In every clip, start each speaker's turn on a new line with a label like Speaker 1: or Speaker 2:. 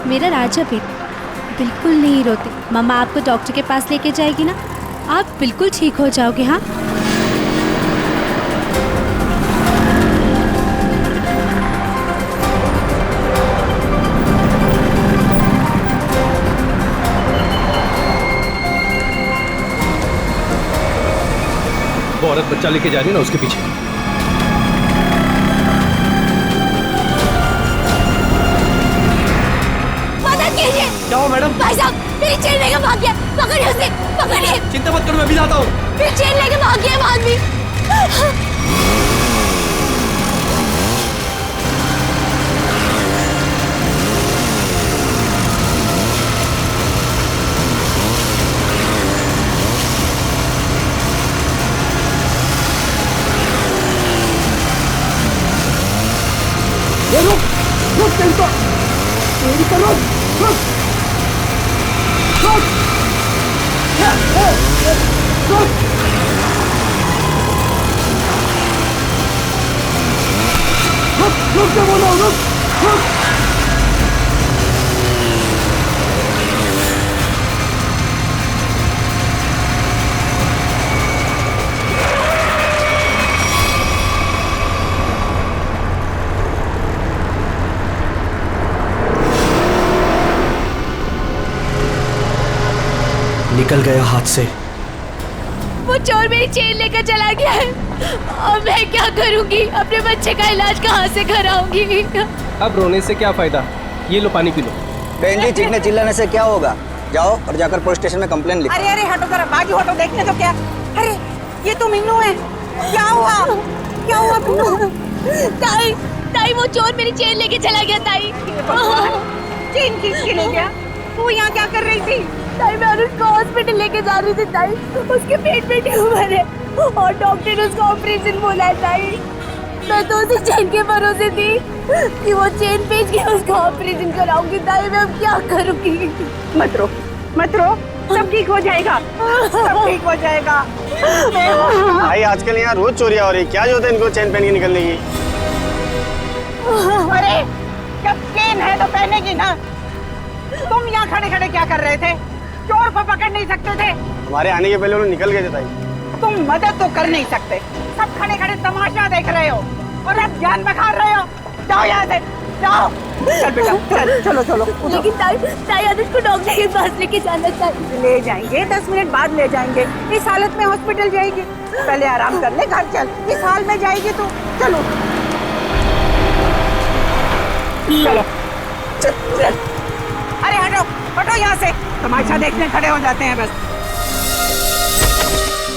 Speaker 1: मेरा राजा बेटा बिल्कुल नहीं रोते। मम्मा आपको डॉक्टर के पास लेके जाएगी ना, आप बिल्कुल ठीक हो जाओगे। हाँ
Speaker 2: वो औरत बच्चा लेके जा रही है ना, उसके पीछे।
Speaker 1: मदद कीजिए।
Speaker 2: क्या हो मैडम?
Speaker 1: भाई साहब मेरी चेन लेके भाग गया, पकड़िए उसे, पकड़िए।
Speaker 2: चिंता मत करो, मैं भी आता हूँ।
Speaker 1: मेरी चेन लेके भाग गया वो आदमी।
Speaker 2: रुक रुक चिंता तेरी करो, रुक रुक रुक रुक क्या बोला, रुक रुक। निकल गया हाथ से।
Speaker 1: वो चोर मेरी चेन लेकर चला गया है और मैं क्या करूंगी? अपने बच्चे का इलाज कहाँ से कराऊंगी?
Speaker 2: अब रोने से क्या फायदा, ये लो पानी पी लो।
Speaker 3: बहन जी, चीखने चिल्लाने से क्या होगा? जाओ और जाकर पुलिस स्टेशन में कंप्लेन लिखो।
Speaker 4: अरे अरे हटो जरा, बाजू हटो, देखने तो क्या। अरे ये तो मीनू है। क्या हुआ, क्या हुआ मीनू?
Speaker 1: ताई ताई वो चोर मेरी चेन लेके चला गया। ताई
Speaker 4: चेन किसके ले गया? वो यहाँ क्या कर रही थी?
Speaker 1: ताई मैं उसको हॉस्पिटल लेके जा रही थी। ताई उसके पेट में ट्यूमर है और डॉक्टर ने उसको ऑपरेशन बोला है। ताई मैं तो उसी चेन के भरोसे थी कि वो चेन बेच के उसको ऑपरेशन कराऊंगी। ताई मैं अब क्या करूंगी?
Speaker 4: मत रो, मत रो, सब ठीक हो जाएगा, सब ठीक हो जाएगा।
Speaker 5: भाई आजकल यहाँ रोज चोरियां हो रही, क्या जरूरत है इनको चेन पहन के निकलने की?
Speaker 4: अरे जब चेन है तो पहनेगी ना। तुम यहाँ खड़े खड़े क्या कर रहे थे? चोर को पकड़ नहीं सकते थे?
Speaker 5: हमारे आने के पहले उन्होंने निकल गए थे ताई।
Speaker 4: तुम मदद तो कर नहीं सकते, सब खड़े खड़े तमाशा देख रहे हो और अब जान बखा रहे हो। जाओ यहाँ से, जाओ। चल बेटा, चल, चलो चलो।
Speaker 1: लेकिन ताई अनुज को डॉक्टर के पास लेके जाना चाहिए।
Speaker 4: ले जाएंगे, 10 मिनट बाद ले जाएंगे। इस हालत में हॉस्पिटल जाएगी? पहले आराम कर ले, घर चल। इस हाल में जाएगी तो चलो चलो चल चल। अरे हटो हटो यहाँ से, तमाशा देखने खड़े हो जाते हैं बस।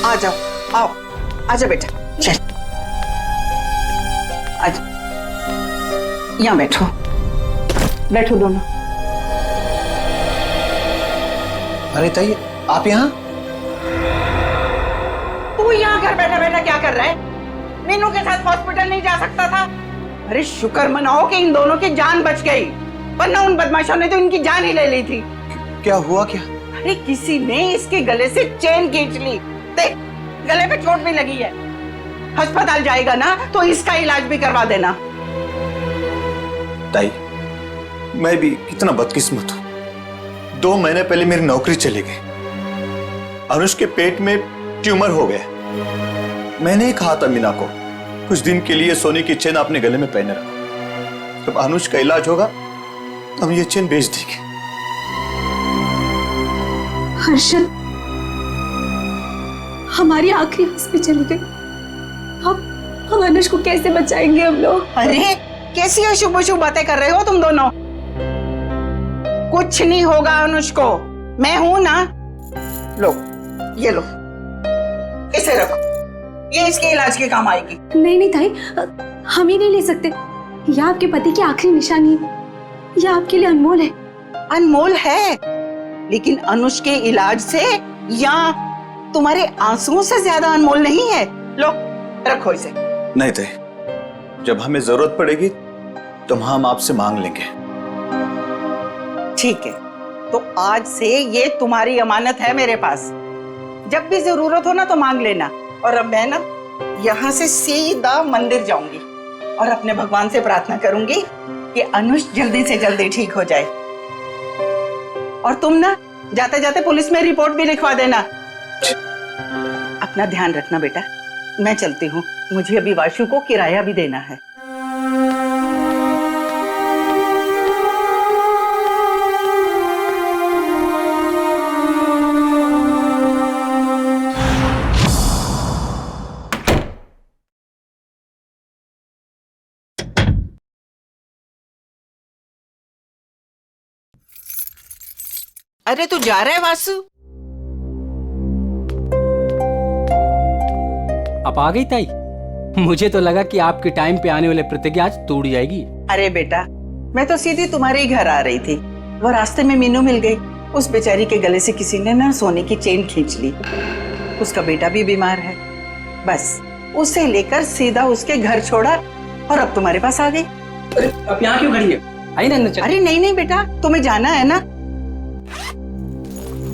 Speaker 4: आ जाओ, आओ, आजा बेटा, चल आजा, यहाँ बैठो, बैठो दोनों।
Speaker 5: अरे ताई आप यहाँ?
Speaker 4: तू यहाँ घर बैठा बैठा क्या कर रहा है? मीनू के साथ हॉस्पिटल नहीं जा सकता था? अरे शुक्र मनाओ कि इन दोनों की जान बच गई, वरना उन बदमाशों ने तो इनकी जान ही ले ली थी।
Speaker 5: क्या हुआ क्या?
Speaker 4: अरे किसी ने इसके गले से चेन खींच ली, देख गले पे चोट भी लगी है। अस्पताल जाएगा ना तो इसका इलाज भी करवा देना।
Speaker 6: ताई मैं भी कितना बदकिस्मत हूं। 2 महीने पहले मेरी नौकरी चली गई, अनुज के पेट में ट्यूमर हो गया। मैंने ही कहा था मीना को कुछ दिन के लिए सोने की चेन अपने गले में पहने रखो, जब अनुज का इलाज होगा तो हम ये चेन बेच देंगे।
Speaker 7: हर्षद हमारी आखिरी हंस पे चली गई। हम अनुज को कैसे बचाएंगे हम लोग?
Speaker 4: अरे कैसी अशुभ अशुभ बातें कर रहे हो तुम दोनों? कुछ नहीं होगा अनुज को, मैं हूं ना। लो ये लो, इसे रखो, ये इसके इलाज के काम आएगी।
Speaker 7: नहीं नहीं ताई, हम ही नहीं ले सकते। यह आपके पति की आखिरी निशानी है, यह आपके लिए अनमोल है।
Speaker 4: अनमोल है, लेकिन अनुज के इलाज से या तुम्हारे आंसुओं से ज्यादा अनमोल नहीं है। लो रखो इसे।
Speaker 6: नहीं ताई, जब हमें जरूरत पड़ेगी तो हम आपसे मांग लेंगे।
Speaker 4: ठीक है, तो आज से ये तुम्हारी अमानत है मेरे पास। जब भी जरूरत हो ना तो मांग लेना। और अब मैं ना यहाँ से सीधा मंदिर जाऊंगी और अपने भगवान से प्रार्थना करूंगी कि अनुज जल्दी से जल्दी ठीक हो जाए। और तुम ना जाते जाते पुलिस में रिपोर्ट भी लिखवा देना। अपना ध्यान रखना बेटा, मैं चलती हूँ, मुझे अभी वाशु को किराया भी देना है। अरे तू जा रहा है वासु?
Speaker 8: अब आ गई ताई। मुझे तो लगा कि आपके टाइम पे आने वाले प्रतिज्ञा आज तोड़ जाएगी।
Speaker 4: अरे बेटा, मैं तो सीधी तुम्हारे ही घर आ रही थी, वो रास्ते में मीनू मिल गई। उस बेचारी के गले से किसी ने ना सोने की चेन खींच ली। उसका बेटा भी बीमार है, बस उसे लेकर सीधा उसके घर छोड़ा और अब तुम्हारे पास आ गई।
Speaker 8: अब यहाँ क्यों खड़ी है? आई ना अंदर चल।
Speaker 4: अरे नहीं नहीं बेटा, तुम्हें जाना है ना,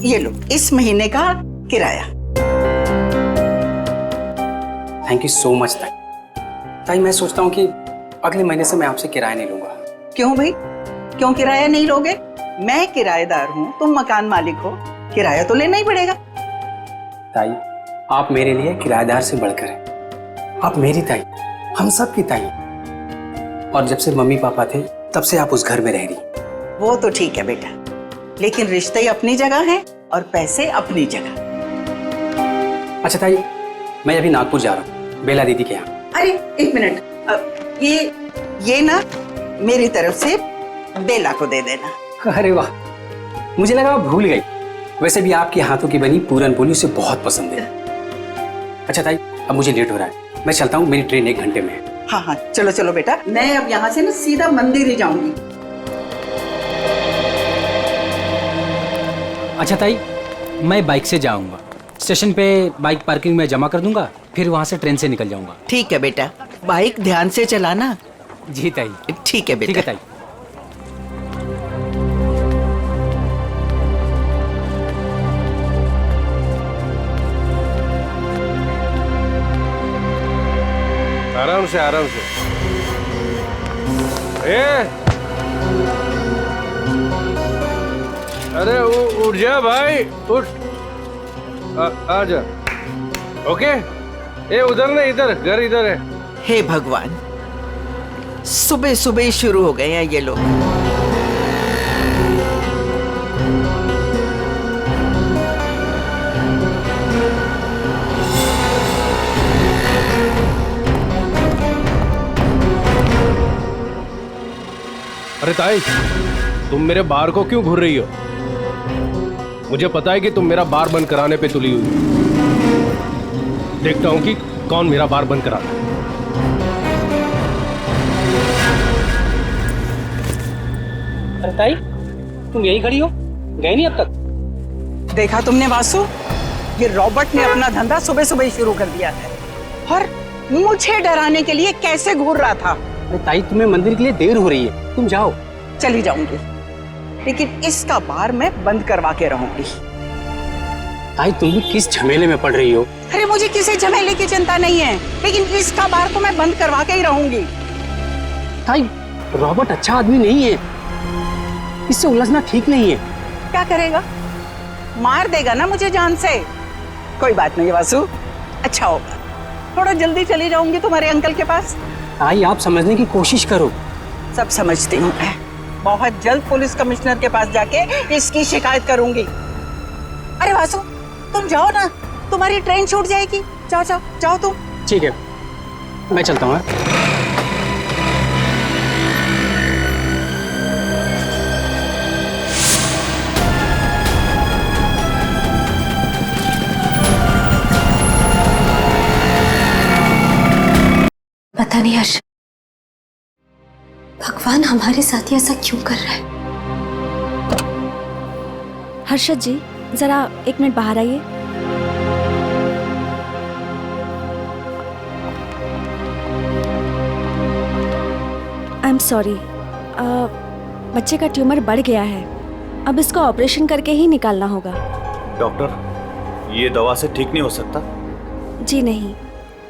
Speaker 4: ये लो इस महीने का किराया।
Speaker 8: थैंक यू सो मच ताई। ताई मैं सोचता हूँ कि अगले महीने से मैं आपसे किराया नहीं लूंगा।
Speaker 4: क्यों भाई, क्यों किराया नहीं लोगे? मैं किराएदार हूँ, तुम मकान मालिक हो, किराया तो लेना ही पड़ेगा।
Speaker 8: ताई आप मेरे लिए किराएदार से बढ़कर हैं। आप मेरी ताई, हम सब की ताई। और जब से मम्मी पापा थे तब से आप उस घर में रह रही।
Speaker 4: वो तो ठीक है बेटा, लेकिन रिश्ते अपनी जगह हैं और पैसे अपनी जगह।
Speaker 8: अच्छा ताई, मैं अभी नागपुर जा रहा हूँ बेला दीदी के यहाँ।
Speaker 4: अरे एक मिनट, ये ना मेरी तरफ से बेला को दे देना।
Speaker 8: अरे वाह, मुझे लगा आप भूल गई। वैसे भी आपके हाथों की बनी पूरन पोली उसे बहुत पसंद है। अच्छा ताई, अब मुझे लेट हो रहा है, मैं चलता हूँ, मेरी ट्रेन 1 घंटे में है।
Speaker 4: हाँ हाँ चलो चलो बेटा, मैं अब यहाँ से ना सीधा मंदिर ही जाऊंगी।
Speaker 8: अच्छा ताई, मैं बाइक से जाऊंगा, स्टेशन पे बाइक पार्किंग में जमा कर दूंगा, फिर वहां से ट्रेन से निकल जाऊंगा।
Speaker 4: ठीक है बेटा, बाइक ध्यान से चलाना।
Speaker 8: जी ताई।
Speaker 4: ठीक है बेटा।
Speaker 8: ठीक है ताई।
Speaker 2: आराम से आराम से। अरे उठ जा भाई, उठ। आ जा। ओके, ये उधर नहीं, इधर घर इधर है।
Speaker 4: हे भगवान, सुबह सुबह ही शुरू हो गए हैं ये लोग।
Speaker 2: अरे ताई, तुम मेरे बार को क्यों घूर रही हो? मुझे पता है कि तुम मेरा बार बंद कराने पे तुली हुई। देखता हूं कि कौन मेरा बार बंद कराता है।
Speaker 8: अरे ताई, तुम यही खड़ी हो, गए नहीं अब तक?
Speaker 4: देखा तुमने वासु, ये रॉबर्ट ने अपना धंधा सुबह सुबह ही शुरू कर दिया है और मुझे डराने के लिए कैसे घूर रहा था।
Speaker 8: अरे ताई, तुम्हें मंदिर के लिए देर हो रही है, तुम जाओ।
Speaker 4: चली जाऊंगी, लेकिन इसका बार मैं बंद करवा के रहूंगी।
Speaker 8: ताई तुम भी किस झमेले में पड़ रही हो?
Speaker 4: अरे मुझे किसी झमेले की चिंता नहीं है, लेकिन इसका बार तो मैं बंद करवा के ही रहूंगी।
Speaker 8: ताई, रॉबर्ट अच्छा आदमी नहीं है, इससे उलझना ठीक नहीं है।
Speaker 4: क्या करेगा? मार देगा ना मुझे जान से। कोई बात नहीं वासु, अच्छा होगा, थोड़ा जल्दी चली जाऊंगी तुम्हारे अंकल के पास।
Speaker 8: ताई आप समझने की कोशिश करो।
Speaker 4: सब समझती हूँ मैं, बहुत जल्द पुलिस कमिश्नर के पास जाके इसकी शिकायत करूंगी। अरे वासु, तुम जाओ ना, तुम्हारी ट्रेन छूट जाएगी। जाओ जाओ जाओ तुम।
Speaker 8: ठीक है, मैं चलता हूँ।
Speaker 7: पता नहीं हर्ष, भगवान हमारे साथ ही ऐसा क्यों कर रहा है।
Speaker 1: हर्षद जी, जरा 1 मिनट बाहर आइए। आई एम सॉरी, बच्चे का ट्यूमर बढ़ गया है, अब इसको ऑपरेशन करके ही निकालना होगा।
Speaker 6: डॉक्टर, ये दवा से ठीक नहीं हो सकता?
Speaker 1: जी नहीं,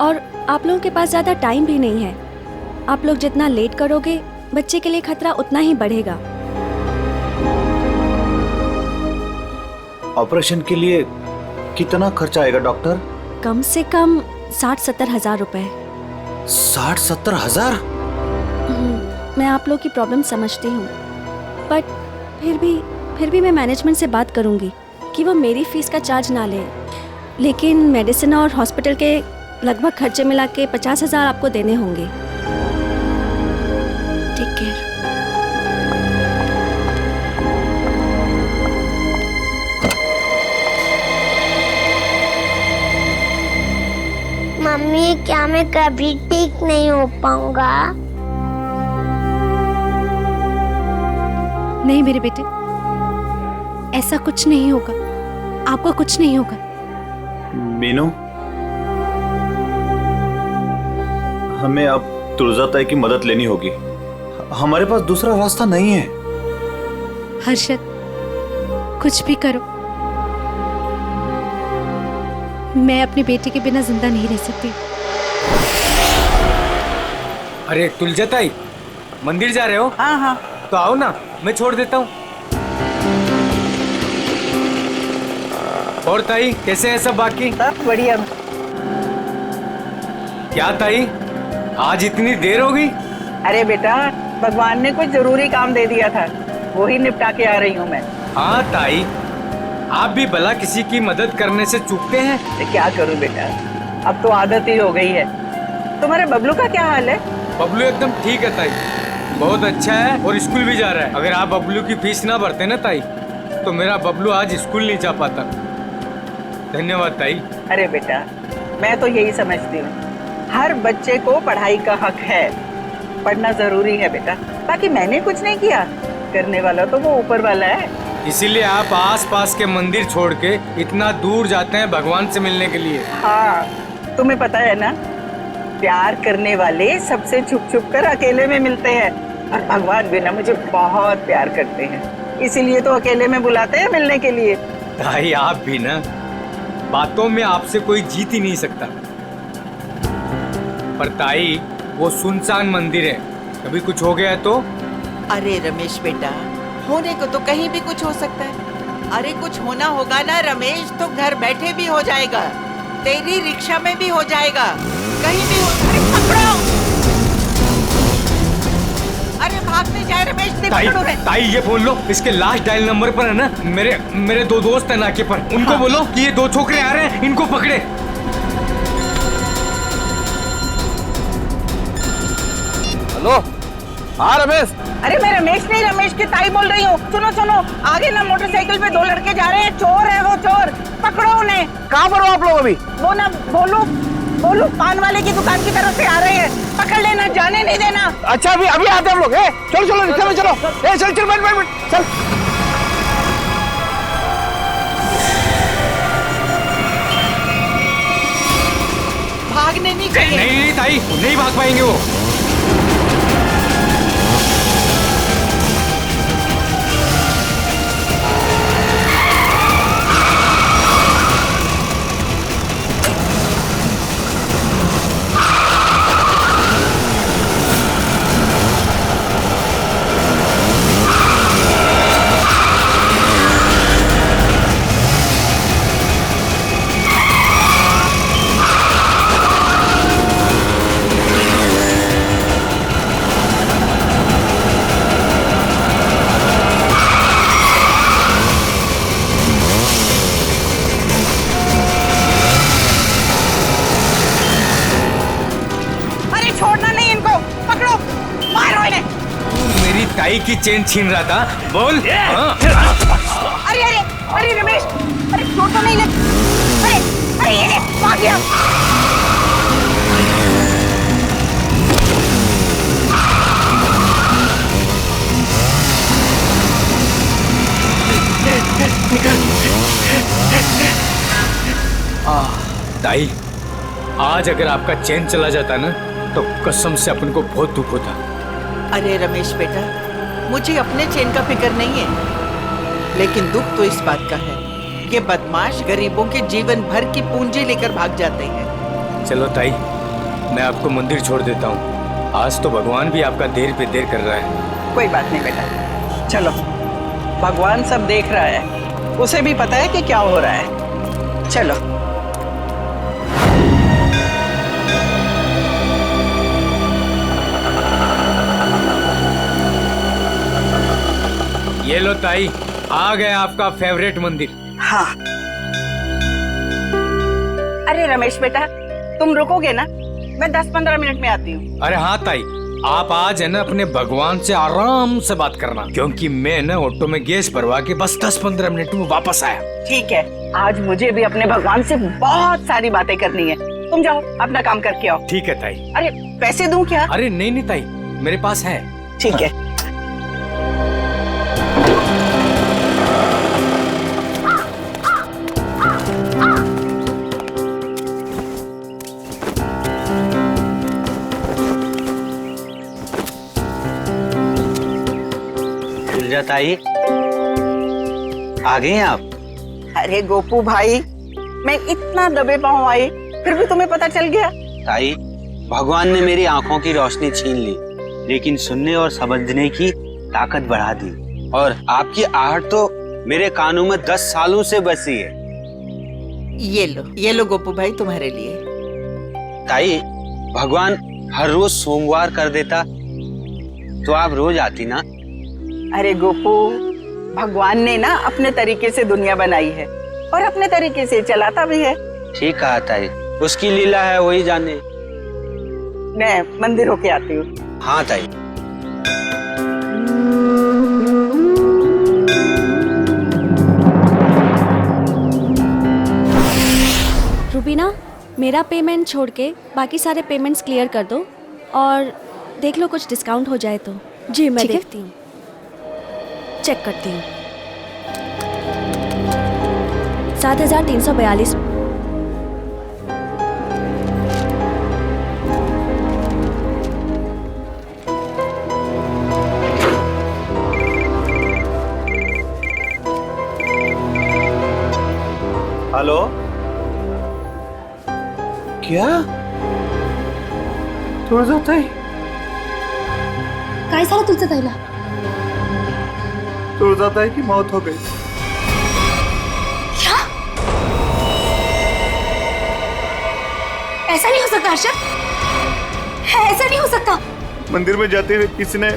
Speaker 1: और आप लोगों के पास ज़्यादा टाइम भी नहीं है। आप लोग जितना लेट करोगे, बच्चे के लिए खतरा उतना ही बढ़ेगा।
Speaker 6: ऑपरेशन के लिए कितना खर्चा आएगा डॉक्टर?
Speaker 7: कम से कम 60-70 हजार रुपए।
Speaker 6: 60-70 हजार?
Speaker 7: मैं आप लोग की प्रॉब्लम समझती हूँ, बट फिर भी मैं मैनेजमेंट से बात करूँगी कि वो मेरी फीस का चार्ज ना ले, लेकिन मेडिसिन और हॉस्पिटल के लगभग खर्चे मिला के 50 हजार आपको देने होंगे। Take care.
Speaker 1: मम्मी, क्या मैं कभी ठीक नहीं हो पाऊंगा?
Speaker 7: नहीं मेरे बेटे, ऐसा कुछ नहीं होगा, आपको कुछ नहीं होगा।
Speaker 6: मीनू, हमें अब तुलजा ताई की मदद लेनी होगी। हमारे पास दूसरा रास्ता नहीं है।
Speaker 7: हर्षद, कुछ भी करो, मैं अपने बेटे के बिना जिंदा नहीं रह सकती।
Speaker 8: अरे तुलजा ताई, मंदिर जा रहे हो?
Speaker 4: हाँ हाँ,
Speaker 8: तो आओ ना, मैं छोड़ देता हूँ। और ताई, कैसे है सब बाकी?
Speaker 4: सब बढ़िया।
Speaker 8: क्या ताई, आज इतनी देर हो गई?
Speaker 4: अरे बेटा, भगवान ने कुछ जरूरी काम दे दिया था, वो ही निपटा के आ रही हूँ मैं।
Speaker 8: हाँ ताई, आप भी भला किसी की मदद करने से चूकते हैं?
Speaker 4: तो क्या करूँ बेटा, अब तो आदत ही हो गई है। तुम्हारे बबलू का क्या हाल है?
Speaker 8: बबलू एकदम ठीक है ताई, बहुत अच्छा है और स्कूल भी जा रहा है। अगर आप बबलू की फीस ना भरते ना ताई, तो मेरा बबलू आज स्कूल नहीं जा पाता। धन्यवाद ताई।
Speaker 4: अरे बेटा, मैं तो यही समझती हूँ, हर बच्चे को पढ़ाई का हक है, पढ़ना जरूरी है बेटा। बाकी मैंने कुछ नहीं किया, करने वाला तो वो ऊपर वाला है।
Speaker 8: इसीलिए आप आस-पास के मंदिर छोड़ के इतना दूर जाते हैं भगवान से मिलने के लिए।
Speaker 4: हाँ, तुम्हें पता है ना, प्यार करने वाले सबसे छुप छुप कर अकेले में मिलते हैं, और भगवान भी ना मुझे बहुत प्यार करते हैं, इसीलिए तो अकेले में बुलाते हैं मिलने के लिए।
Speaker 8: ताई, आप भी ना, बातों में आपसे कोई जीत ही नहीं सकता। पर ताई, वो सुनसान मंदिर है, कभी कुछ हो गया तो?
Speaker 9: अरे रमेश बेटा, होने को तो कहीं भी कुछ हो सकता है। अरे कुछ होना होगा ना रमेश, तो घर बैठे भी हो जाएगा, तेरी रिक्शा में भी हो जाएगा, कहीं भी हो। अरे पकड़ो, अरे भागने जाए रमेश,
Speaker 8: ताई, ताई ये बोल लो, इसके लास्ट डायल नंबर पर है ना, मेरे दो दोस्त है नाके पर, उनको हाँ। बोलो कि ये दो छोकरे आ रहे हैं, इनको पकड़े।
Speaker 2: हेलो, हाँ रमेश।
Speaker 4: अरे मैं रमेश नहीं, रमेश की ताई बोल रही हूँ। सुनो सुनो, आगे ना मोटरसाइकिल पे 2 लड़के जा रहे हैं, चोर है वो, चोर, पकड़ो उन्हें।
Speaker 2: कहाँ पर हो आप लोग अभी?
Speaker 4: वो ना बोलू पान वाले की दुकान की तरफ से आ रहे हैं, पकड़ लेना, जाने नहीं देना।
Speaker 2: अच्छा, अभी आते हम लोग। चलो रिक्शा में चलो। चल बैठ चल।
Speaker 9: भागने नहीं चाहिए।
Speaker 8: नहीं ताई, नहीं भाग पाएंगे वो। ताई की चेन छीन रहा था, बोल।
Speaker 4: अरे अरे अरे रमेश, अरे चोट तो नहीं लगी? अरे ये भाग गया।
Speaker 8: ताई, आज अगर आपका चैन चला जाता ना, तो कसम से अपन को बहुत दुख होता।
Speaker 9: अरे रमेश बेटा, मुझे अपने चैन का फिक्र नहीं है, लेकिन दुख तो इस बात का है, ये बदमाश गरीबों के जीवन भर की पूंजी लेकर भाग जाते हैं।
Speaker 8: चलो ताई, मैं आपको मंदिर छोड़ देता हूँ, आज तो भगवान भी आपका देर पे देर कर रहा है।
Speaker 4: कोई बात नहीं बेटा, चलो, भगवान सब देख रहा है, उसे भी पता है कि क्या हो रहा है। चलो।
Speaker 2: ये लो ताई, आ गया आपका फेवरेट मंदिर।
Speaker 4: हाँ। अरे रमेश बेटा, तुम रुकोगे ना? मैं 10-15 मिनट में आती हूँ।
Speaker 2: अरे हाँ ताई, आप आज है ना अपने भगवान से आराम से बात करना, क्योंकि मैं ना ऑटो में गैस भरवा के बस 10-15 मिनट में वापस आया।
Speaker 4: ठीक है, आज मुझे भी अपने भगवान से बहुत सारी बातें करनी है। तुम जाओ अपना काम करके आओ।
Speaker 2: ठीक है ताई।
Speaker 4: अरे पैसे दूं क्या?
Speaker 2: अरे नहीं नहीं ताई, मेरे पास है।
Speaker 4: ठीक है।
Speaker 3: ताई, आ गए हैं आप?
Speaker 4: अरे गोपू भाई, मैं इतना दबे पाँव आई, फिर भी तुम्हें पता चल गया?
Speaker 3: ताई, भगवान ने मेरी आंखों की रोशनी छीन ली, लेकिन सुनने और समझने की ताकत बढ़ा दी। और आपकी आहट तो मेरे कानों में 10 सालों से बसी है।
Speaker 9: ये लो गोपू भाई, तुम्हारे लिए।
Speaker 3: ताई, भगवान हर रोज सोमवार कर देता तो आप रोज आती ना।
Speaker 4: अरे गोपू, भगवान ने ना अपने तरीके से दुनिया बनाई है और अपने तरीके से चलाता भी है।
Speaker 3: ठीक कहा ताई, उसकी लीला है वही जाने।
Speaker 4: मैं मंदिर होके आती हूँ।
Speaker 3: हाँ ताई।
Speaker 7: रूबीना, मेरा पेमेंट छोड़ के बाकी सारे पेमेंट्स क्लियर कर दो और देख लो कुछ डिस्काउंट हो जाए तो। जी मैं देखती हूँ, चेक करती हूँ। 7,342।
Speaker 6: हेलो, क्या तुळजाताई?
Speaker 1: काय झालं तुझं ताईला?
Speaker 6: तुळजाताई की मौत हो गई।
Speaker 1: क्या? ऐसा नहीं हो सकता अर्शद, ऐसा नहीं हो सकता।
Speaker 6: मंदिर में जाते हुए किसी ने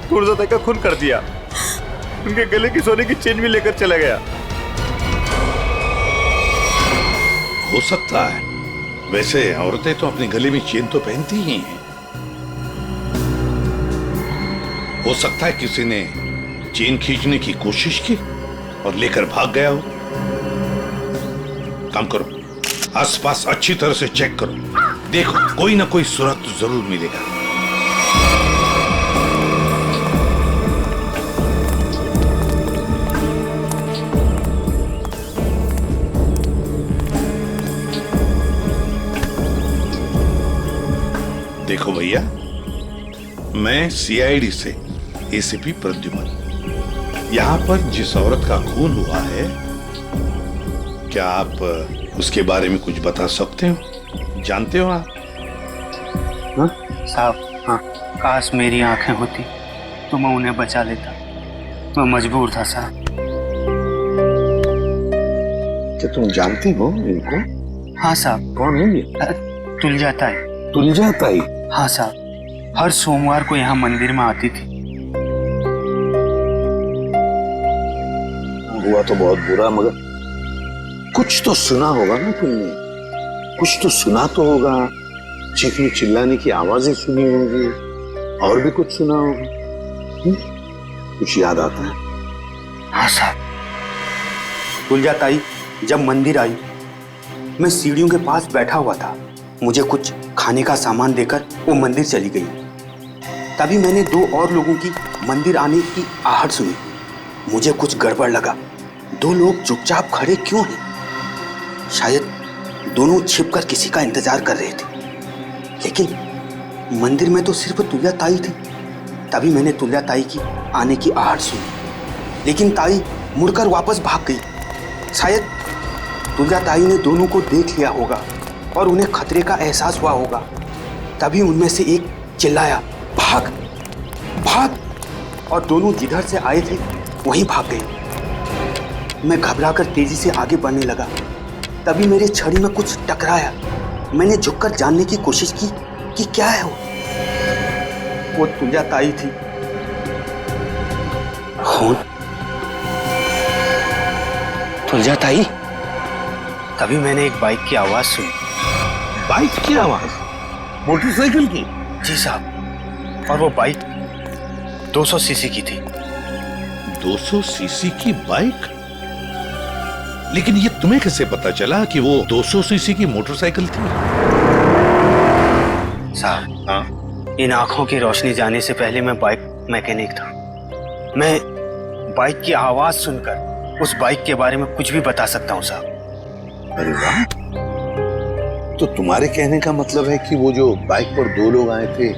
Speaker 6: तुळजाताई का खून कर दिया, उनके गले की सोने की चेन भी लेकर चला गया।
Speaker 10: हो सकता है, वैसे औरतें तो अपने गले में चेन तो पहनती ही हैं। हो सकता है किसी ने चेन खींचने की कोशिश की और लेकर भाग गया हो। काम करो, आसपास अच्छी तरह से चेक करो, देखो कोई ना कोई सुराग तो जरूर मिलेगा। देखो भैया, मैं सीआईडी से एसीपी प्रद्युमन, यहाँ पर जिस औरत का खून हुआ है, क्या आप उसके बारे में कुछ बता सकते हो? जानते हो आप?
Speaker 8: हाँ साहब, हाँ, काश मेरी आंखें होती तो मैं उन्हें बचा लेता, मैं मजबूर था साहब।
Speaker 10: क्या तुम जानती हो इनको?
Speaker 8: हाँ साहब।
Speaker 10: कौन है ये?
Speaker 8: तुलजाताई।
Speaker 10: तुलजाताई?
Speaker 8: हाँ साहब, हर सोमवार को यहाँ मंदिर में आती थी।
Speaker 10: हुआ तो बहुत बुरा, मगर कुछ तो सुना होगा ना तुमने, कुछ तो सुना तो होगा। चीखने चिल्लाने की आवाजें सुनी होंगी, और भी कुछ सुना होगा। कुछ याद आता है?
Speaker 8: हाँ साहब, तुलजाताई जब मंदिर आई, मैं सीढ़ियों के पास बैठा हुआ था, मुझे कुछ खाने का सामान देकर वो मंदिर चली गई। तभी मैंने 2 और लोगों की मंदिर आने की आहट सुनी। मुझे कुछ गड़बड़ लगा, 2 लोग चुपचाप खड़े क्यों हैं? शायद दोनों छिपकर किसी का इंतजार कर रहे थे। लेकिन मंदिर में तो सिर्फ तुलजाताई थी। तभी मैंने तुलजाताई की आने की आहट सुनी, लेकिन ताई मुड़कर वापस भाग गई। शायद तुलजाताई ने दोनों को देख लिया होगा और उन्हें खतरे का एहसास हुआ होगा। तभी उनमें से एक चिल्लाया, भाग भाग, और दोनों जिधर से आए थे वहीं भाग गए। मैं घबराकर तेजी से आगे बढ़ने लगा। तभी मेरे छड़ी में कुछ टकराया। मैंने झुककर जानने की कोशिश की कि क्या है वो तुलजा ताई थी। खून? तुलजा ताई? तभी मैंने एक बाइक की आवाज सुनी।
Speaker 10: बाइक की आवाज? मोटरसाइकिल की?
Speaker 8: जी साहब, और वो बाइक 200 सीसी की थी।
Speaker 10: 200 सीसी की बाइक? लेकिन ये तुम्हें कैसे पता चला कि वो 200 सीसी की मोटरसाइकिल थी?
Speaker 8: साहब, हाँ, इन आंखों की रोशनी जाने से पहले मैं बाइक मैकेनिक था। मैं बाइक की आवाज सुनकर उस बाइक के बारे में कुछ भी बता सकता हूँ साहब।
Speaker 10: अरे वाह, तो तुम्हारे कहने का मतलब है कि वो जो बाइक पर दो लोग आए थे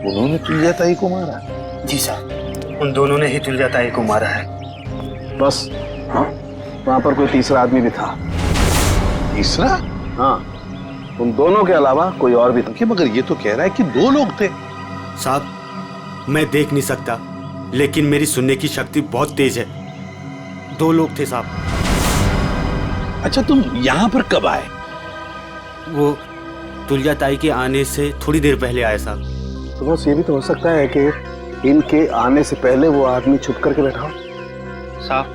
Speaker 10: उन्होंने तुलजा ताई को मारा?
Speaker 8: जी साहब, उन दोनों ने ही तुलजा ताई को मारा है।
Speaker 5: बस हाँ, वहाँ पर कोई तीसरा आदमी भी था।
Speaker 10: तीसरा?
Speaker 5: हाँ, उन दोनों के अलावा कोई और भी था।
Speaker 10: कि मगर ये तो कह रहा है कि दो लोग थे।
Speaker 8: साहब, मैं देख नहीं सकता, लेकिन मेरी सुनने की शक्ति बहुत तेज है। 2 लोग थे साहब।
Speaker 10: अच्छा, तुम यहाँ पर कब आए?
Speaker 8: वो तुलजा ताई के आने से थोड़ी देर पहले आए साहब।
Speaker 5: तो बस ये भी तो हो सकता है कि इनके आने से पहले वो आदमी छुप करके बैठा हो।
Speaker 8: साहब,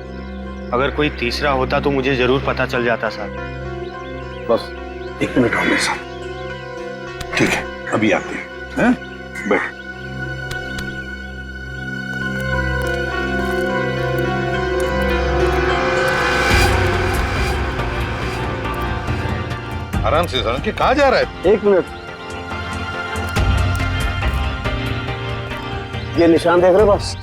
Speaker 8: अगर कोई तीसरा होता तो मुझे जरूर पता चल जाता साहब।
Speaker 5: बस 1 मिनट और मेरे साथ।
Speaker 10: ठीक है, अभी आते हैं। बैठ। आराम से सर, कि कहाँ जा रहा है?
Speaker 5: 1 मिनट, ये निशान देख रहे हो बस?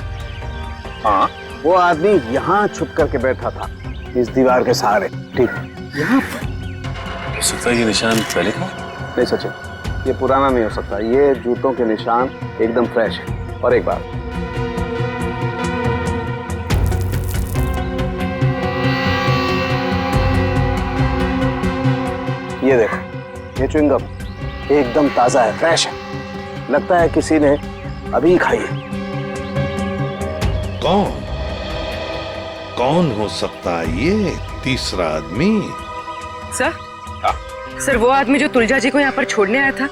Speaker 10: हाँ,
Speaker 5: वो आदमी यहाँ छुप करके बैठा था, इस दीवार के सहारे। ठीक,
Speaker 10: यहाँ पर? हो सकता है ये निशान पहले का?
Speaker 5: नहीं सचिन, ये पुराना नहीं हो सकता। ये जूतों के निशान एकदम फ्रेश है। और एक बात, ये देखो, ये च्युइंगम एकदम ताजा है, फ्रेश है। लगता है किसी ने अभी खाई है।
Speaker 10: कौन हो सकता है ये तीसरा आदमी?
Speaker 11: सर वो आदमी जो तुलजा जी को यहाँ पर छोड़ने आया था,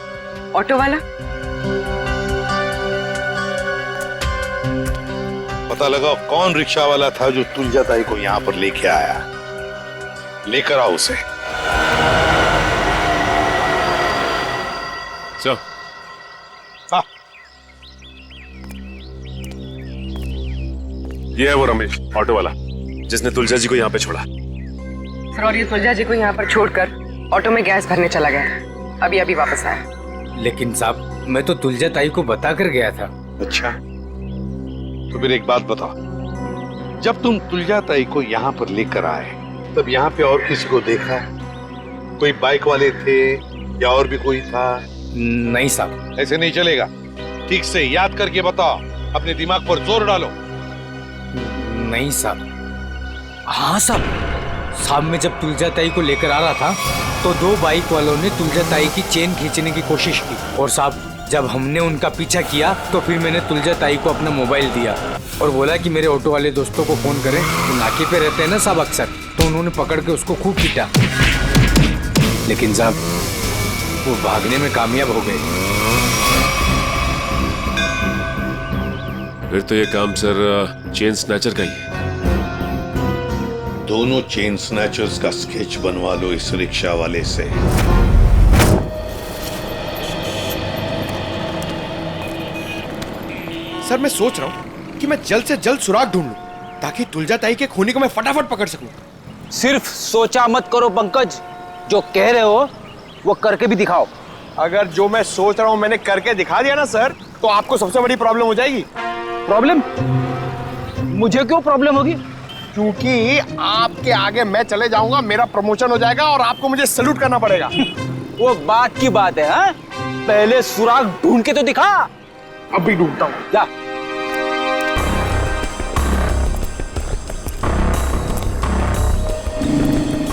Speaker 11: ऑटो वाला।
Speaker 10: पता लगाओ कौन रिक्शा वाला था जो तुलजा ताई को यहाँ पर लेके आया। लेकर आओ उसे। हाँ,
Speaker 12: ये है वो रमेश, ऑटो वाला, जिसने तुलजा जी को यहाँ पे छोड़ा।
Speaker 11: सर, और ये तुलजा जी को यहाँ पर छोड़कर ऑटो में गैस भरने चला गया। अभी अभी वापस आया।
Speaker 2: लेकिन साहब, मैं तो तुलजा ताई को बता कर गया था।
Speaker 10: अच्छा, तो फिर एक बात बताओ, जब तुम तुलजा ताई को यहाँ पर लेकर आए तब यहाँ पे और किसी को देखा? कोई बाइक वाले थे या और भी कोई था?
Speaker 2: नहीं साहब।
Speaker 10: ऐसे नहीं चलेगा, ठीक से याद करके बताओ, अपने दिमाग पर जोर डालो।
Speaker 2: नहीं साहब। हाँ साहब, मैं जब तुलजा ताई को लेकर आ रहा था तो 2 बाइक वालों ने तुलजा ताई की चेन खींचने की कोशिश की, और साहब जब हमने उनका पीछा किया तो फिर मैंने तुलजा ताई को अपना मोबाइल दिया और बोला कि मेरे ऑटो वाले दोस्तों को फोन करें। तो नाके पे रहते हैं ना साहब अक्सर, तो उन्होंने पकड़ के उसको खूब पीटा, लेकिन साहब वो भागने में कामयाब हो गए।
Speaker 12: फिर तो ये काम सर चेन स्नैचर का ही है।
Speaker 10: दोनों चेन स्नैचर्स का स्केच बनवा लो इस रिक्शा वाले से।
Speaker 13: सर, मैं सोच रहा हूँ कि मैं जल्द से जल्द सुराग ढूंढ लूं ताकि तुलजा ताई के खूनी को मैं फटाफट पकड़ सकूं।
Speaker 14: सिर्फ सोचा मत करो पंकज, जो कह रहे हो वो करके भी दिखाओ।
Speaker 5: अगर जो मैं सोच रहा हूँ मैंने करके दिखा दिया ना सर, तो आपको सबसे बड़ी प्रॉब्लम हो जाएगी।
Speaker 14: प्रॉब्लम? मुझे क्यों प्रॉब्लम होगी?
Speaker 5: क्योंकि आपके आगे मैं चले जाऊंगा, मेरा प्रमोशन हो जाएगा और आपको मुझे सैल्यूट करना पड़ेगा।
Speaker 14: वो बात की बात है। हाँ? पहले सुराग ढूंढ के तो दिखा।
Speaker 5: अभी ढूंढता हूँ,
Speaker 14: जा।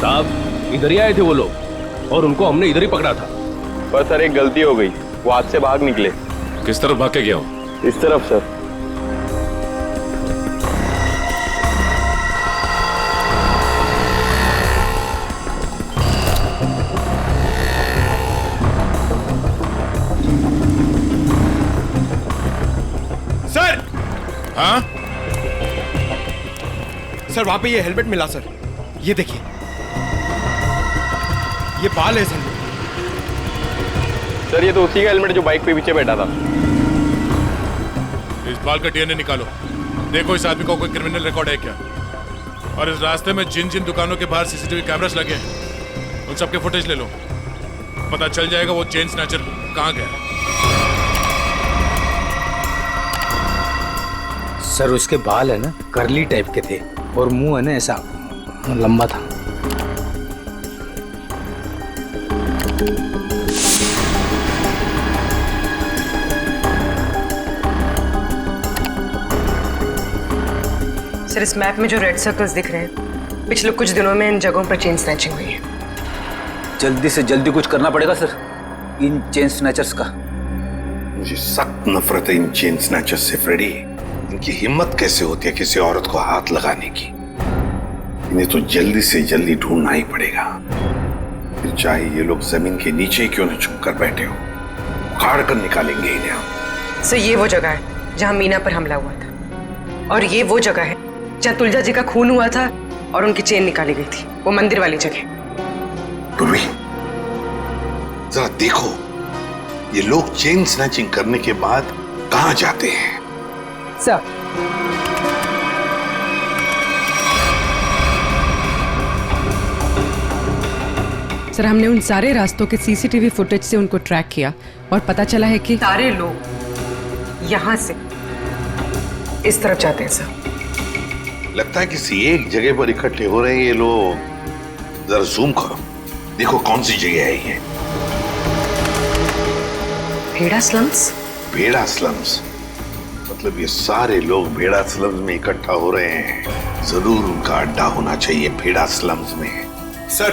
Speaker 12: साहब, इधर ही आए थे वो लोग और उनको हमने इधर ही पकड़ा था।
Speaker 5: पर सर एक गलती हो गई, वो हाथ से भाग निकले।
Speaker 12: किस तरफ भाग के गया हूँ?
Speaker 5: इस तरफ सर।
Speaker 13: सर वहां पे ये हेलमेट मिला सर, ये देखिए, ये बाल है सर।
Speaker 12: सर ये तो उसी का हेलमेट जो बाइक पे पीछे बैठा था।
Speaker 10: इस बाल का डीएनए निकालो, देखो इस आदमी का कोई क्रिमिनल रिकॉर्ड है क्या। और इस रास्ते में जिन जिन दुकानों के बाहर सीसीटीवी कैमरास लगे हैं उन सबके फुटेज ले लो, पता चल जाएगा वो चेन स्नैचर कहाँ गया।
Speaker 2: सर उसके बाल है ना करली टाइप के थे और मुंह है ना ऐसा लंबा था।
Speaker 11: सर इस मैप में जो रेड सर्कल्स दिख रहे हैं, पिछले कुछ दिनों में इन जगहों पर चेन स्नैचिंग हुई है।
Speaker 14: जल्दी से जल्दी कुछ करना पड़ेगा सर इन चेन स्नैचर्स का।
Speaker 10: मुझे सख्त नफरत है इन चेन स्नैचर्स से फ्रेडी। इनकी हिम्मत कैसे होती है किसी औरत को हाथ लगाने की। इन्हें तो जल्दी से जल्दी ढूंढना ही पड़ेगा, फिर चाहे ये लोग जमीन के नीचे क्यों न छुप कर बैठे हो, उखाड़ कर निकालेंगे इन्हें हम।
Speaker 11: सर ये वो जगह है जहाँ मीना पर हमला हुआ था, और ये वो जगह है जहाँ तुलजा जी का खून हुआ था और उनकी चेन निकाली गई थी, वो मंदिर वाली जगह।
Speaker 10: पूर्वी जरा देखो ये लोग चेन स्नैचिंग करने के बाद कहाँ जाते हैं।
Speaker 11: सर सर हमने उन सारे रास्तों के सीसीटीवी फुटेज से उनको ट्रैक किया और पता चला है कि सारे लोग यहाँ से इस तरफ जाते हैं सर।
Speaker 10: लगता है किसी एक जगह पर इकट्ठे हो रहे हैं ये लोग। जरा जूम करो, देखो कौन सी जगह है ये।
Speaker 11: भेड़ा स्लम्स?
Speaker 10: भेड़ा स्लम्स मतलब ये सारे लोग भेड़ा स्लम्स में इकट्ठा हो रहे हैं। जरूर उनका अड्डा होना चाहिए भेड़ा स्लम्स में।
Speaker 13: सर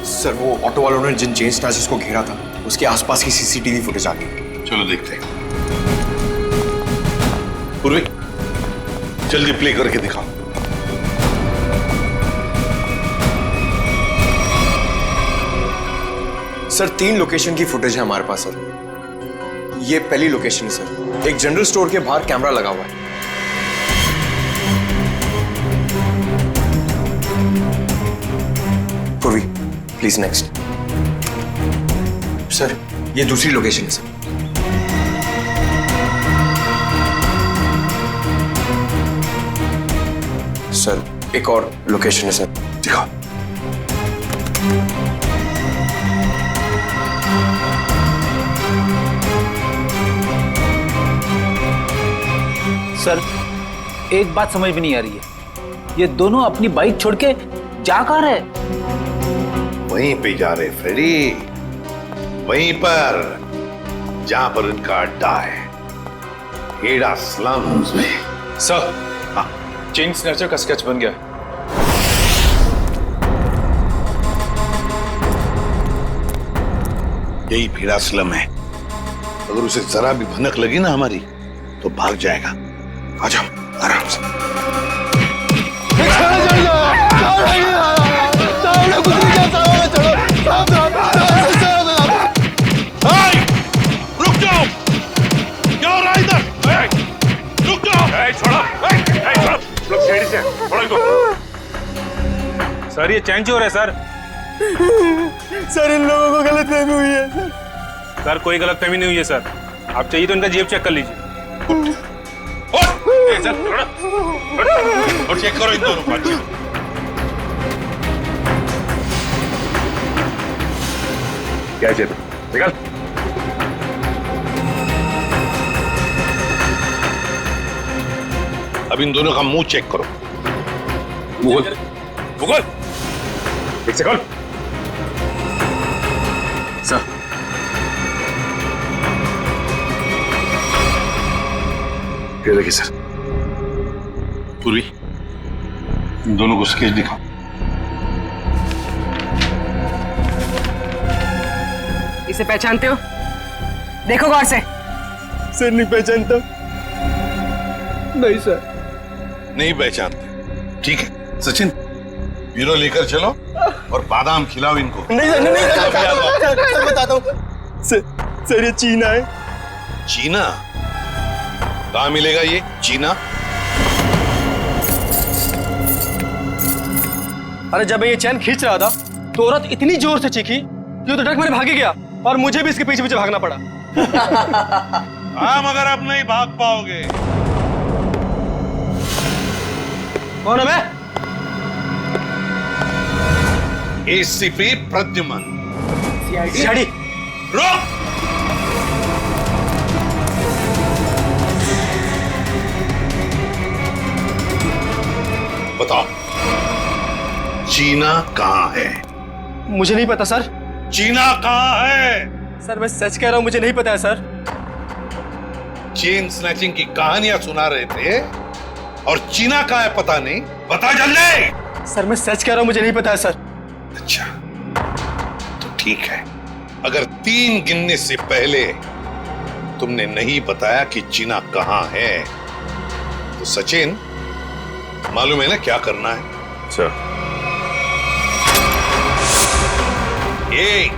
Speaker 13: सर वो ऑटो वालों ने जिन चेन स्नैचर्स को घेरा था उसके आसपास की सीसीटीवी फुटेज आ गई।
Speaker 10: चलो देखते हैं। पूर्वी जल्दी प्ले करके दिखाओ।
Speaker 13: सर 3 लोकेशन की फुटेज है हमारे पास सर। ये पहली लोकेशन है सर, एक जनरल स्टोर के बाहर कैमरा लगा हुआ है। पूर्वी प्लीज नेक्स्ट। सर ये दूसरी लोकेशन है सर। सर एक और लोकेशन है सर, दिखाओ।
Speaker 14: सर एक बात समझ में नहीं आ रही है, ये दोनों अपनी बाइक छोड़ के जा कहाँ रहे?
Speaker 10: वहीं पे जा रहे फ्रेडी, वहीं पर जहां पर इनका अड्डा है, भेड़ा स्लम्स में।
Speaker 13: सर चेन स्नैचर का स्केच बन गया।
Speaker 10: यही भेड़ा स्लम है। अगर उसे जरा भी भनक लगी ना हमारी तो भाग जाएगा। आ जाओ आराम से। रुक जाओ, क्या हो रहा है इधर? रुक जाओ। छोड़ो, लोग छेड़ी से छोड़ो इनको।
Speaker 12: सर ये चैन चोर है सर।
Speaker 13: सर इन लोगों को गलतफहमी हुई है।
Speaker 12: सर कोई गलतफहमी नहीं हुई है सर, आप चाहिए तो इनका जेब चेक कर लीजिए।
Speaker 10: और चेक करो इन दोनों को।
Speaker 12: क्या जेब निकाल।
Speaker 10: अब इन दोनों का मुंह चेक करो।
Speaker 12: गूगल गूगल एक सेकंड।
Speaker 13: सर
Speaker 10: ये देखिए सर। पूर्वी इन दोनों को स्केच दिखाओ।
Speaker 11: इसे पहचानते हो? देखो गौर से।
Speaker 13: सर नहीं पहचानता। नहीं सर
Speaker 10: नहीं पहचानते, ठीक है। सचिन ब्यूरो लेकर चलो और बादाम खिलाओ इनको।
Speaker 13: नहीं सर बताता हूँ। सर ये चीना है।
Speaker 10: चीना? कहाँ मिलेगा ये चीना?
Speaker 15: अरे जब मैं ये चैन खींच रहा था तो औरत इतनी जोर से चीखी कि वो तो डक मेरे भागे गया और मुझे भी इसके पीछे पीछे भागना पड़ा।
Speaker 10: हाँ, मगर अब नहीं भाग पाओगे।
Speaker 15: कौन है मैं?
Speaker 10: एसीपी प्रद्युमन।
Speaker 15: सीआईडी।
Speaker 10: रुक! बताओ, चीना कहाँ है?
Speaker 15: मुझे नहीं पता सर।
Speaker 10: चीना कहाँ है?
Speaker 15: सर मैं सच कह रहा हूँ, मुझे नहीं पता है सर।
Speaker 10: चेन स्नैचिंग की कहानियां सुना रहे थे और चीना कहाँ है पता नहीं। बता जल्दी।
Speaker 15: सर मैं सच कह रहा हूँ, मुझे नहीं पता है सर।
Speaker 10: अच्छा, तो ठीक है। अगर 3 गिनने से पहले तुमने नहीं बताया कि चीना कहाँ है तो सचिन, मालूम है ना क्या करना है?
Speaker 13: सर।
Speaker 10: 1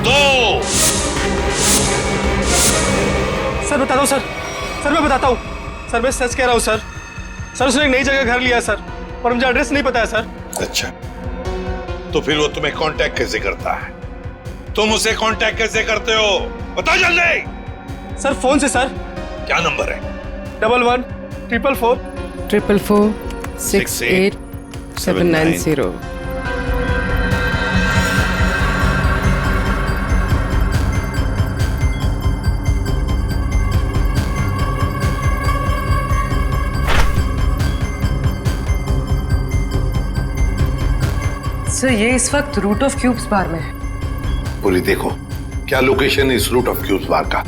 Speaker 10: 2।
Speaker 15: सर बताता हूँ सर। सर मैं बताता हूँ सर, मैं सच कह रहा हूँ सर। सर उसने एक नई जगह घर लिया सर और मुझे एड्रेस नहीं पता है सर।
Speaker 10: अच्छा, तो फिर वो तुम्हें कांटेक्ट कैसे करता है? तुम उसे कांटेक्ट कैसे करते हो? बता जल्दी।
Speaker 15: सर फोन से सर।
Speaker 10: क्या नंबर है?
Speaker 15: 11 444
Speaker 11: 444 68 790। सर ये इस वक्त रूट ऑफ क्यूब्स बार में है।
Speaker 10: पूरी देखो क्या लोकेशन है इस रूट ऑफ क्यूब्स बार का।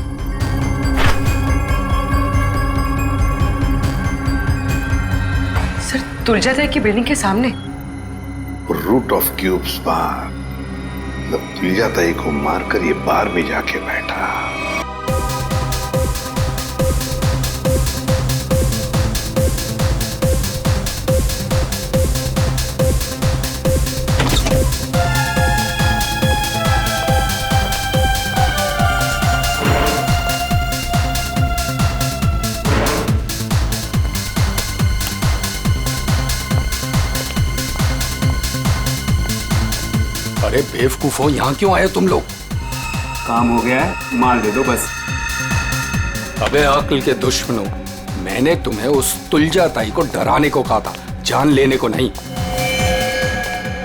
Speaker 11: सर तुलजाताई की बिल्डिंग के सामने।
Speaker 10: रूट ऑफ क्यूब्स बार, मतलब तुलजाताई को मारकर ये बार में जाके बैठा।
Speaker 2: अरे बेवकूफो, यहाँ क्यों आए तुम लोग?
Speaker 14: काम हो गया है, माल दे दो बस।
Speaker 2: अबे अक्ल के दुश्मनों, मैंने तुम्हें उस तुलजाताई को डराने को कहा था, जान लेने को नहीं।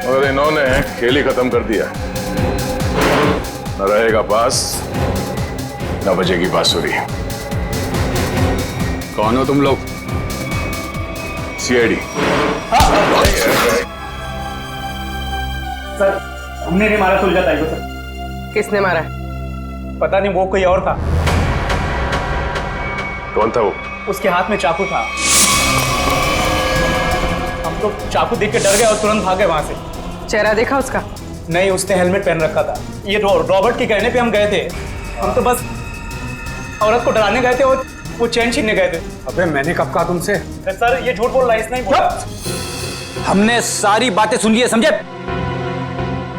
Speaker 13: और इन्होंने खेल ही खत्म कर दिया। न रहेगा पास, न बजेगी बांसुरी।
Speaker 2: कौन हो तुम लोग?
Speaker 13: सीआईडी।
Speaker 15: सर हमने नहीं मारा तुलजाताई को सर।
Speaker 11: किसने मारा?
Speaker 15: पता नहीं, वो कोई और था।
Speaker 13: कौन था वो?
Speaker 15: उसके हाथ में चाकू था। हम तो चाकू देख के डर गए और तुरंत भागे वहां से।
Speaker 11: चेहरा देखा उसका?
Speaker 15: नहीं, उसने हेलमेट पहन रखा था। ये रॉबर्ट के कहने पे हम गए थे। हम तो बस औरत को डराने गए थे और वो चैन छीनने गए थे।
Speaker 2: अबे मैंने कब कहा तुमसे?
Speaker 15: सर ये झूठ बोल रहा है, इसने ही बोला।
Speaker 14: हमने सारी बातें सुन ली है, समझे?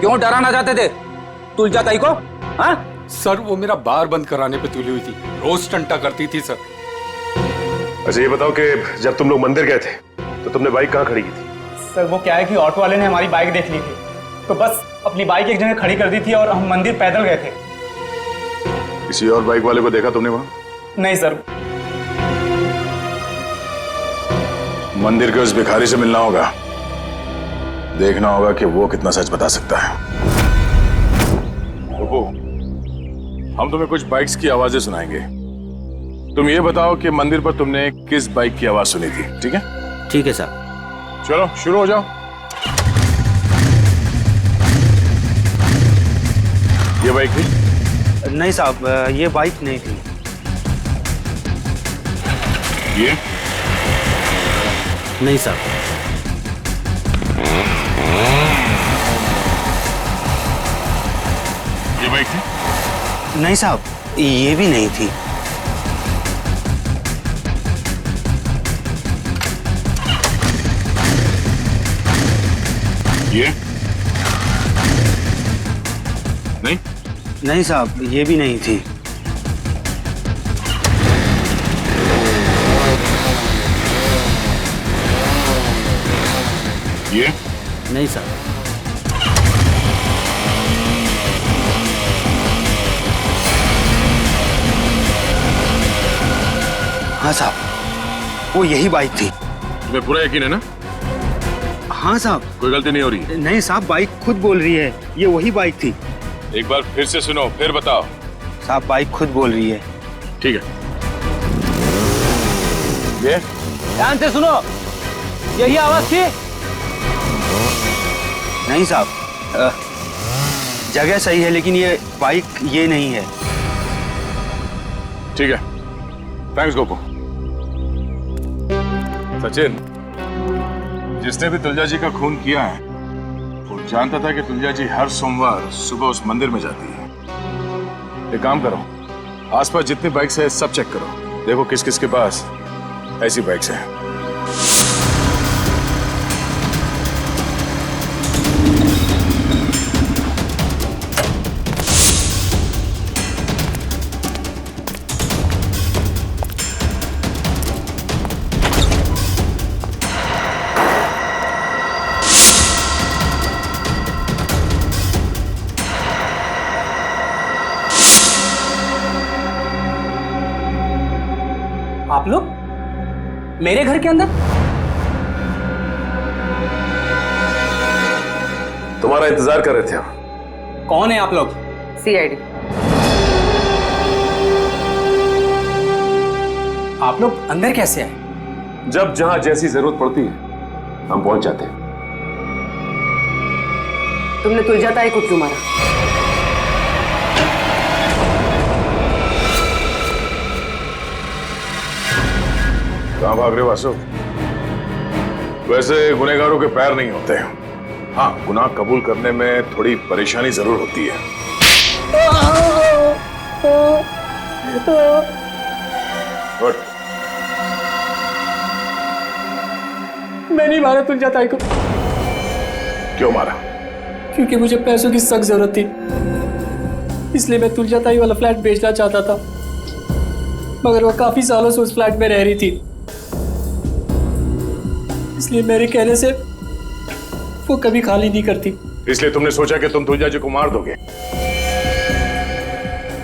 Speaker 14: क्यों डराना चाहते थे तुलजाताई को? हाँ?
Speaker 2: सर वो मेरा बार बंद कराने पे तुली हुई थी, रोज टंटा करती थी सर।
Speaker 13: अच्छा ये बताओ कि जब तुम लोग मंदिर गए थे तो तुमने बाइक कहाँ खड़ी की थी?
Speaker 15: सर वो क्या है कि ऑटो वाले ने हमारी बाइक देख ली थी, तो बस अपनी बाइक एक जगह खड़ी कर दी थी और हम मंदिर पैदल गए थे।
Speaker 13: किसी और बाइक वाले को देखा तुमने वहां?
Speaker 15: नहीं सर।
Speaker 13: मंदिर के उस भिखारी से मिलना होगा, देखना होगा कि वो कितना सच बता सकता है। रुको, हम तुम्हें कुछ बाइक्स की आवाजें सुनाएंगे। तुम ये बताओ कि मंदिर पर तुमने किस बाइक की आवाज सुनी थी, ठीक है?
Speaker 14: ठीक है सर।
Speaker 13: चलो शुरू हो जाओ। ये बाइक थी?
Speaker 3: नहीं साहब, ये बाइक नहीं थी।
Speaker 13: ये?
Speaker 3: नहीं साहब।
Speaker 13: ये बाइक थी?
Speaker 3: नहीं साहब, ये भी नहीं थी।
Speaker 13: ये? नहीं?
Speaker 3: नहीं साहब, ये भी नहीं थी।
Speaker 10: ये
Speaker 14: नहीं सर।
Speaker 8: हाँ साहब, वो यही बाइक थी।
Speaker 10: तुम्हें पूरा यकीन है ना?
Speaker 8: हाँ साहब।
Speaker 10: कोई गलती नहीं हो रही?
Speaker 8: नहीं साहब, बाइक खुद बोल रही है, ये वही बाइक थी।
Speaker 10: एक बार फिर से सुनो, फिर बताओ।
Speaker 8: साहब बाइक खुद बोल रही है।
Speaker 10: ठीक है। ये
Speaker 14: ध्यान से सुनो, यही आवाज थी?
Speaker 8: नहीं साहब, जगह सही है लेकिन ये बाइक ये नहीं है।
Speaker 10: ठीक है, थैंक्स गोपू। सचिन, जिसने भी तुलजा जी का खून किया है वो जानता था कि तुलजा जी हर सोमवार सुबह उस मंदिर में जाती है। एक काम करो, आसपास जितनी बाइक्स है सब चेक करो, देखो किस किस के पास ऐसी बाइक्स हैं।
Speaker 15: आप लोग मेरे घर के अंदर?
Speaker 13: तुम्हारा इंतजार कर रहे थे हम।
Speaker 15: कौन है आप लोग?
Speaker 11: सीआईडी।
Speaker 15: आप लोग अंदर कैसे आए?
Speaker 13: जब जहां जैसी जरूरत पड़ती है हम पहुंच जाते हैं।
Speaker 11: तुमने तुलजा ताई को क्यों मारा?
Speaker 13: कहां भाग रहे हो वासु? वैसे गुनहगारों के पैर नहीं होते। हाँ, गुनाह कबूल करने में थोड़ी परेशानी जरूर होती है। उठ।
Speaker 15: मैं नहीं मारा तुलजा ताई को।
Speaker 13: क्यों मारा?
Speaker 15: क्योंकि मुझे पैसों की सख्त जरूरत थी, इसलिए मैं तुलजा ताई वाला फ्लैट बेचना चाहता था, मगर वो काफी सालों से उस फ्लैट में रह रही थी, इसलिए मेरे कहने से वो कभी खाली नहीं करती।
Speaker 13: इसलिए तुमने सोचा कि तुम तुलजा जी को मार दोगे,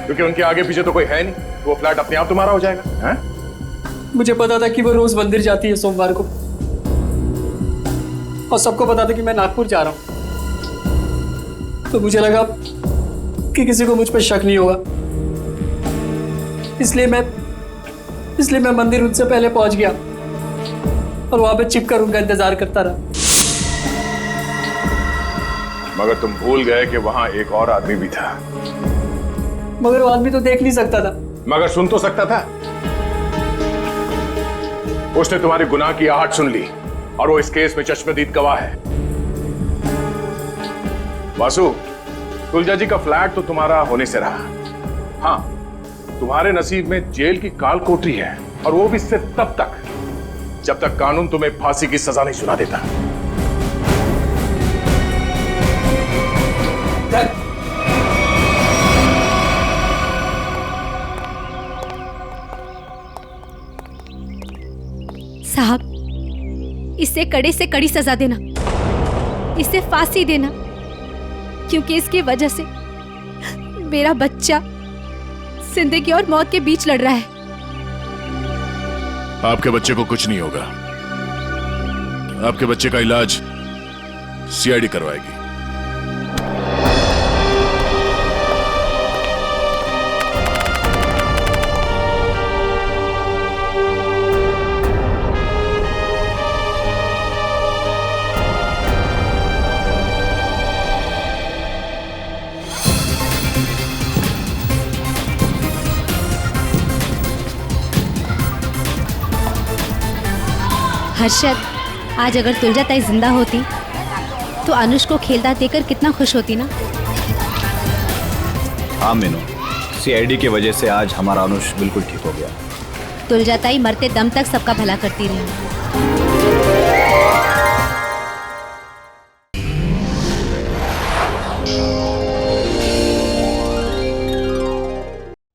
Speaker 13: क्योंकि उनके आगे पीछे तो कोई है नहीं, वो फ्लैट अपने आप तुम्हारा हो जाएगा। हैं?
Speaker 15: मुझे पता था कि वो रोज मंदिर जाती है सोमवार को, और सबको पता था कि मैं नागपुर जा रहा हूं, तो मुझे लगा कि किसी को मुझ पर शक नहीं होगा, इसलिए मैं मंदिर उनसे पहले पहुंच गया और वहां पे छिपकर उनका इंतजार करता रहा।
Speaker 13: मगर तुम भूल गए कि वहां एक और आदमी भी था।
Speaker 15: मगर वो आदमी तो देख नहीं सकता था।
Speaker 13: मगर सुन तो सकता था। उसने तुम्हारी गुनाह की आहट सुन ली और वो इस केस में चश्मदीद गवाह है। वासु, तुलजा जी का फ्लैट तो तुम्हारा होने से रहा। हाँ, तुम्हारे नसीब में जेल की काल कोठरी है, और वो भी सिर्फ तब तक जब तक कानून तुम्हें फांसी की सजा नहीं सुना देता।
Speaker 7: साहब, इसे कड़े से कड़ी सजा देना, इसे फांसी देना, क्योंकि इसकी वजह से मेरा बच्चा जिंदगी और मौत के बीच लड़ रहा है।
Speaker 13: आपके बच्चे को कुछ नहीं होगा। आपके बच्चे का इलाज सीआईडी करवाएगी।
Speaker 7: हर्षद, आज अगर तुलजा ताई जिंदा होती तो अनुष को खेलता देकर कितना खुश होती ना।
Speaker 6: हाँ मीनू, सीआईडी की वजह से आज हमारा अनुष बिल्कुल ठीक हो गया।
Speaker 7: तुलजा ताई मरते दम तक सबका भला करती रही।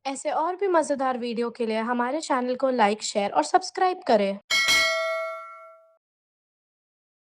Speaker 16: ऐसे और भी मज़ेदार वीडियो के लिए हमारे चैनल को लाइक, शेयर और सब्सक्राइब करें।